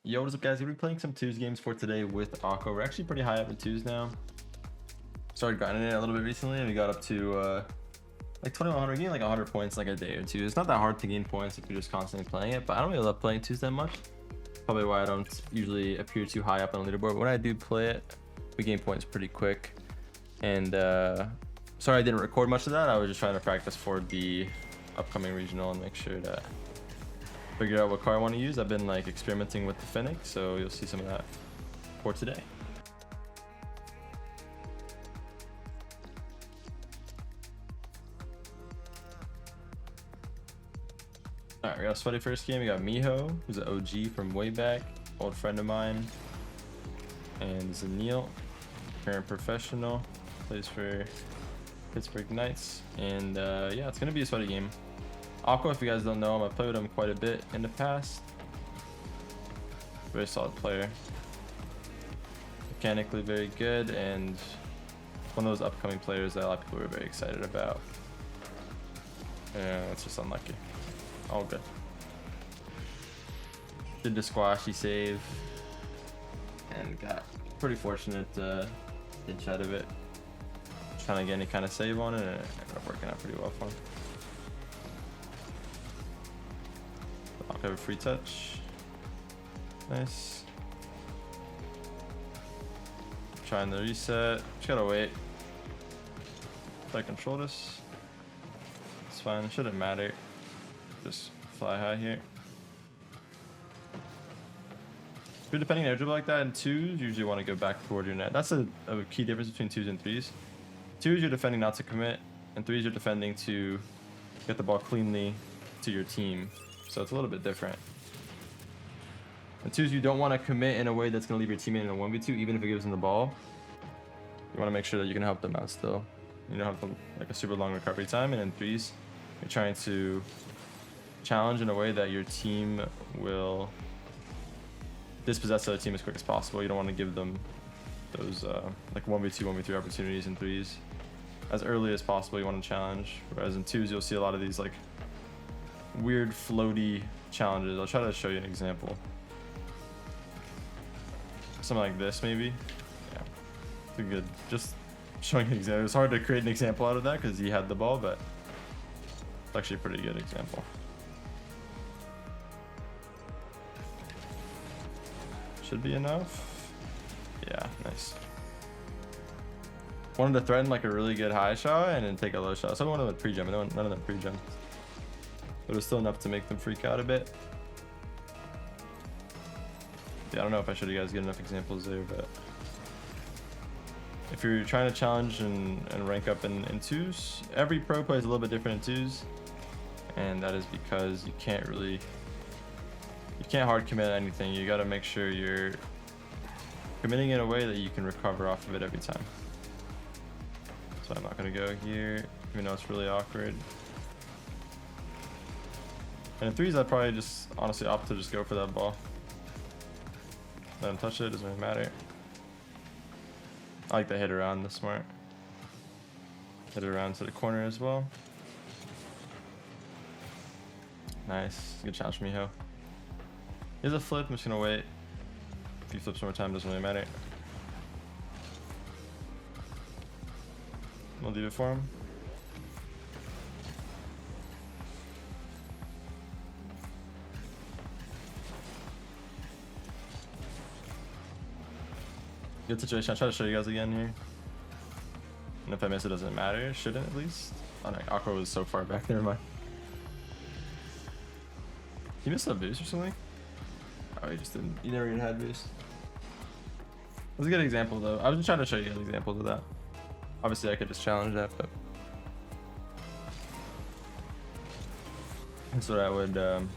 Yo, what's up guys? We're playing some twos games for today with Akko. We're actually pretty high up in twos now. Started grinding it a little bit recently and we got up to like 2100, getting like 100 points like a day or two. It's not that hard to gain points if you're just constantly playing it, but I don't really love playing twos that much. Probably why I don't usually appear too high up on the leaderboard. But when I do play it, we gain points pretty quick. And sorry I didn't record much of that. I was just trying to practice for the upcoming regional and make sure to figure out what car I want to use. I've been like experimenting with the Fennec, so you'll see some of that for today. All right, we got a sweaty first game. We got Miho, who's an OG from way back, old friend of mine, and Zanil, current professional, plays for Pittsburgh Knights, and yeah, it's gonna be a sweaty game. Akko, if you guys don't know him, I played with him quite a bit in the past. Very solid player. Mechanically very good, and one of those upcoming players that a lot of people are very excited about. It's just unlucky. All good. Did the squashy save, and got pretty fortunate inch out of it. Trying to get any kind of save on it, and it ended up working out pretty well for him. I'll have a free touch. Nice. Trying the reset. Just gotta wait. If I control this, it's fine. It shouldn't matter. Just fly high here. If you're defending an air dribble like that in twos, you usually want to go back toward your net. That's a key difference between twos and threes. Twos, you're defending not to commit, and threes, you're defending to get the ball cleanly to your team. So it's a little bit different. And twos, you don't want to commit in a way that's going to leave your teammate in a 1v2, even if it gives them the ball. You want to make sure that you can help them out still. You don't have like a super long recovery time. And in threes, you're trying to challenge in a way that your team will dispossess the other team as quick as possible. You don't want to give them those like 1v2, 1v3 opportunities in threes as early as possible. You want to challenge. Whereas in twos, you'll see a lot of these like weird floaty challenges. I'll try to show you an example. Something like this maybe. Yeah, pretty good. Just showing an example. It's hard to create an example out of that because he had the ball, but it's actually a pretty good example. Should be enough. Yeah, nice. Wanted to threaten like a really good high shot and then take a low shot. So I wanted to pre-jump. None of them pre-jumped. But it was still enough to make them freak out a bit. Yeah, I don't know if I showed you guys good enough examples there, but if you're trying to challenge and rank up in twos, every pro plays a little bit different in twos, and that is because you can't hard commit anything. You got to make sure you're committing in a way that you can recover off of it every time. So I'm not gonna go here, even though it's really awkward. And in threes, I'd probably just honestly opt to just go for that ball. Let him touch it, doesn't really matter. I like the hit around this smart. Hit it around to the corner as well. Nice, good challenge from Miho. Here's a flip, I'm just gonna wait. If he flips one more time, doesn't really matter. We'll leave it for him. Good situation. I'll try to show you guys again here. And if I miss it, doesn't matter. Shouldn't at least. Oh no, Akko was so far back. Never mind. He missed a boost or something? Oh, he just didn't. He never even had boost. That's a good example though. I was just trying to show you guys examples of that. Obviously, I could just challenge that, but that's what I would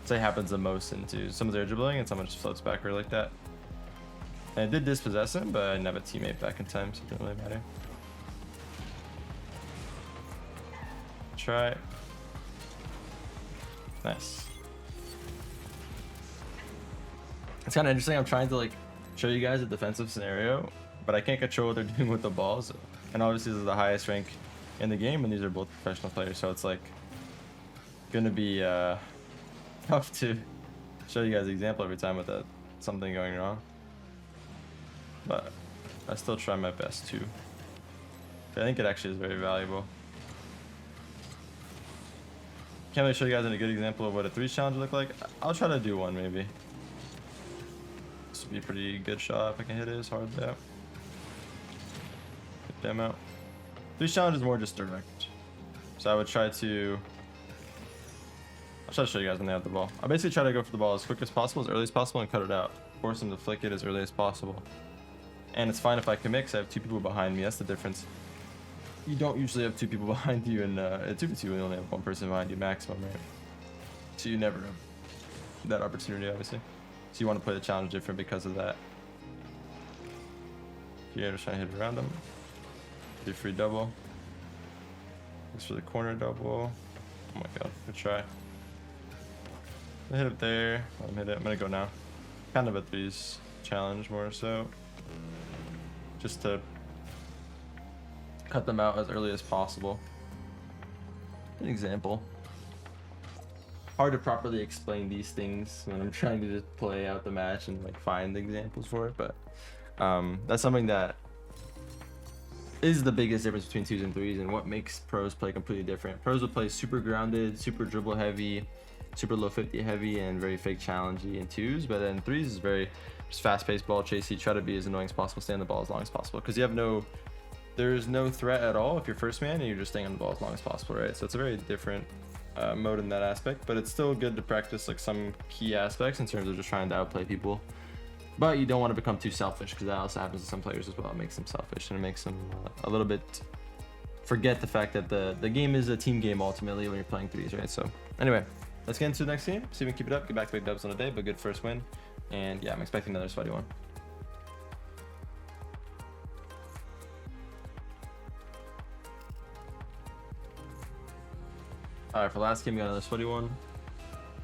say happens the most into someone's air dribbling and someone just floats backward like that. And I did dispossess him, but I didn't have a teammate back in time, so it didn't really matter. Try. Nice. It's kind of interesting. I'm trying to like show you guys a defensive scenario, but I can't control what they're doing with the balls. And obviously this is the highest rank in the game, and these are both professional players, so it's like gonna be tough to show you guys an example every time with that something going wrong. But I still try my best too. I think it actually is very valuable. Can't really show you guys a good example of what a 3 challenge would look like. I'll try to do one maybe. This would be a pretty good shot if I can hit it as hard though. Good demo. 3 challenge is more just direct. So I would try to... I'll try to show you guys when they have the ball. I basically try to go for the ball as quick as possible, as early as possible, and cut it out. Force them to flick it as early as possible. And it's fine if I commit because I have 2 people behind me. That's the difference. You don't usually have 2 people behind you, and 2v2 you only have 1 person behind you maximum, right? So you never have that opportunity, obviously. So you want to play the challenge different because of that. You're just trying to hit it around them. Do free double. This for the corner double. Oh my god, good try. I hit it there. I'm gonna go now. Kind of a 3s challenge more so. Just to cut them out as early as possible. An example. Hard to properly explain these things when I'm trying to just play out the match and like find examples for it, but that's something that is the biggest difference between 2s and 3s and what makes pros play completely different. Pros will play super grounded, super dribble heavy, super low 50 heavy, and very fake challengey in 2s, but then 3s is very just fast-paced ball chasey. Try to be as annoying as possible, stay on the ball as long as possible, because you have there's no threat at all if you're first man and you're just staying on the ball as long as possible, right? So it's a very different mode in that aspect, but it's still good to practice like some key aspects in terms of just trying to outplay people. But you don't want to become too selfish, because that also happens to some players as well. It makes them selfish and it makes them a little bit forget the fact that the game is a team game ultimately when you're playing 3s, right? So anyway, let's get into the next game. See if we can keep it up, get back to big dubs on the day, but good first win. And yeah, I'm expecting another sweaty one. Alright, for last game, we got another sweaty one.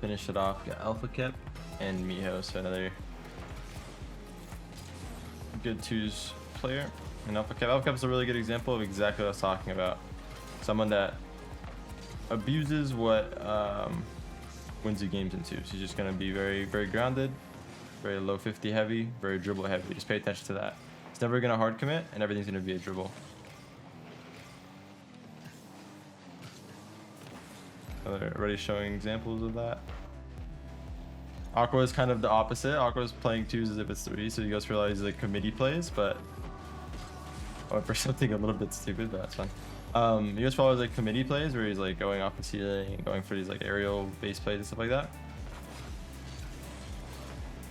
Finish it off, got Alpha Kep and Miho, so another good 2s player. And Alpha Kep is a really good example of exactly what I was talking about. Someone that abuses what wins you games in 2s. He's just going to be very, very grounded, very low 50 heavy, very dribble heavy. Just pay attention to that. It's never going to hard commit, and everything's going to be a dribble. Already showing examples of that. Aqua is kind of the opposite. Aqua is playing 2s as if it's 3, so he goes for all these like committee plays, but or for something a little bit stupid, but that's fine. He goes for all these like committee plays where he's like going off the ceiling and going for these like aerial base plays and stuff like that.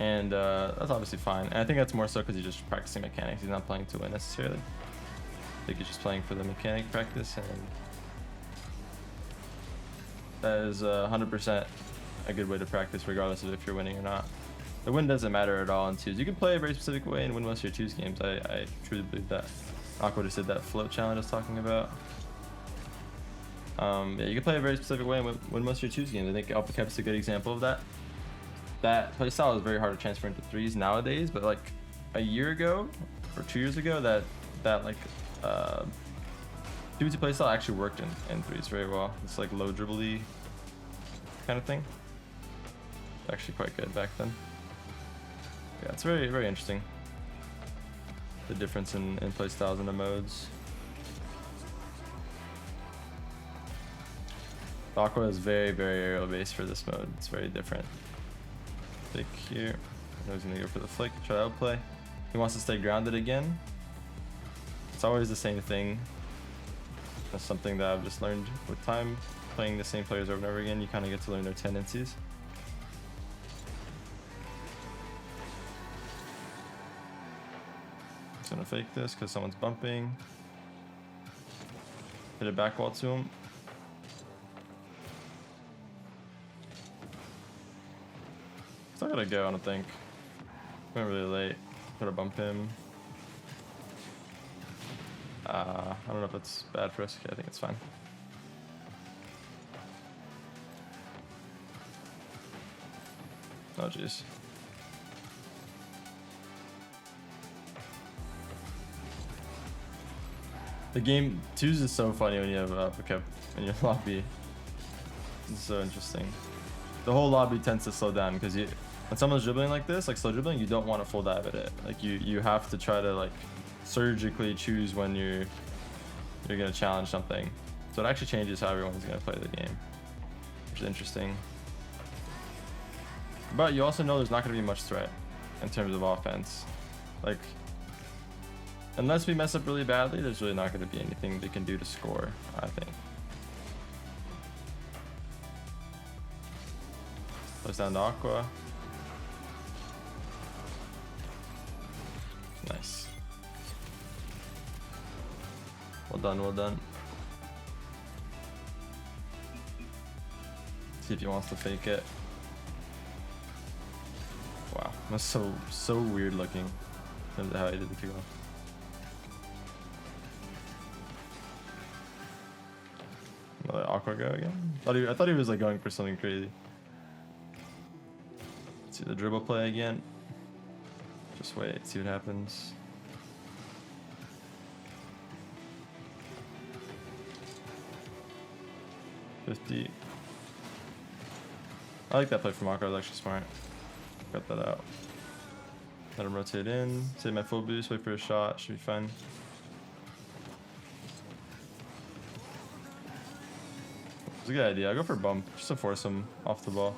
And that's obviously fine. And I think that's more so because he's just practicing mechanics. He's not playing to win necessarily. I think he's just playing for the mechanic practice, and that is 100% a good way to practice regardless of if you're winning or not. The win doesn't matter at all in 2s. You can play a very specific way and win most of your 2s games. I truly believe that. Aqua just did that float challenge I was talking about. Yeah, you can play a very specific way and win most of your 2s games. I think Alpha Kep is a good example of that. That playstyle is very hard to transfer into 3s nowadays, but like a year ago or 2 years ago, that like 2v2 playstyle actually worked in 3s very well. It's like low dribbly kind of thing. Actually quite good back then. Yeah, it's very, very interesting. The difference in playstyles and the modes. Aqua is very, very aerial based for this mode. It's very different. Flick here. I know he's gonna go for the flick, try to outplay. He wants to stay grounded again. It's always the same thing. That's something that I've just learned with time. Playing the same players over and over again, you kind of get to learn their tendencies. Just gonna fake this because someone's bumping. Hit a back wall to him. It's not gonna go, I don't think. Went really late. Gotta bump him. I don't know if it's bad for us. Okay, I think it's fine. Oh jeez. The game 2s is so funny when you have EpicPartner in your lobby. It's so interesting. The whole lobby tends to slow down because when someone's dribbling like this, like slow dribbling, you don't want to full dive at it. Like you have to try to like surgically choose when you're gonna challenge something. So it actually changes how everyone's gonna play the game, which is interesting. But you also know there's not gonna be much threat in terms of offense. Like, unless we mess up really badly, there's really not gonna be anything they can do to score, I think. Close down to Aqua. Nice. Well done, well done. See if he wants to fake it. Wow, that's so weird looking in terms of how he did the kickoff. Let Aqua go again. I thought he was like going for something crazy. Let's see the dribble play again. Just wait, see what happens. $50. I like that play from Aqua. It was actually smart. Cut that out. Let him rotate in. Save my full boost. Wait for a shot. Should be fine. It's a good idea. I'll go for a bump just to force him off the ball.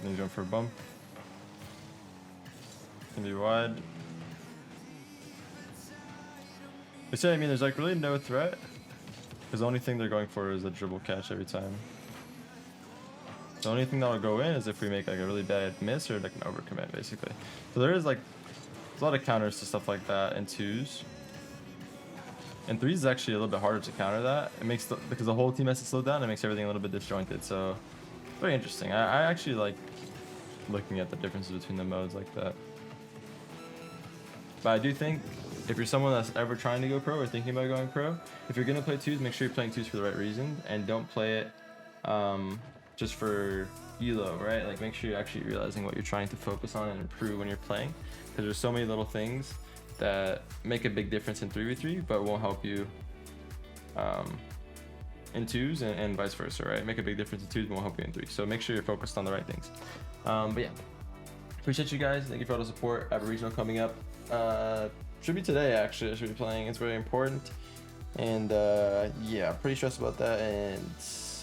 And he's going for a bump. Gonna be wide. But yeah, I mean, there's like really no threat. Because the only thing they're going for is a dribble catch every time. The only thing that'll go in is if we make like a really bad miss or like an overcommit, basically. So there is like there's a lot of counters to stuff like that in 2s. And 3s is actually a little bit harder to counter that. It makes because the whole team has to slow down. It makes everything a little bit disjointed. So very interesting. I actually like looking at the differences between the modes like that. But I do think if you're someone that's ever trying to go pro or thinking about going pro, if you're gonna play 2s, make sure you're playing 2s for the right reason and don't play it just for elo, right? Like make sure you're actually realizing what you're trying to focus on and improve when you're playing, because there's so many little things that make a big difference in 3v3 but won't help you in 2s and vice versa, right? Make a big difference in 2s but won't help you in 3s. So make sure you're focused on the right things. But yeah, appreciate you guys. Thank you for all the support. I have a regional coming up. Should be today actually. I should be playing. It's very important, and yeah, pretty stressed about that and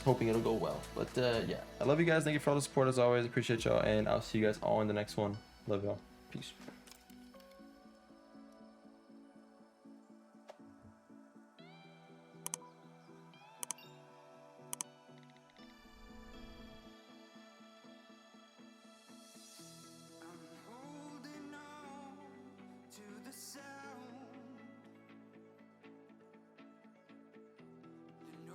hoping it'll go well. But yeah, I love you guys. Thank you for all the support as always. Appreciate y'all, and I'll see you guys all in the next one. Love y'all. Peace.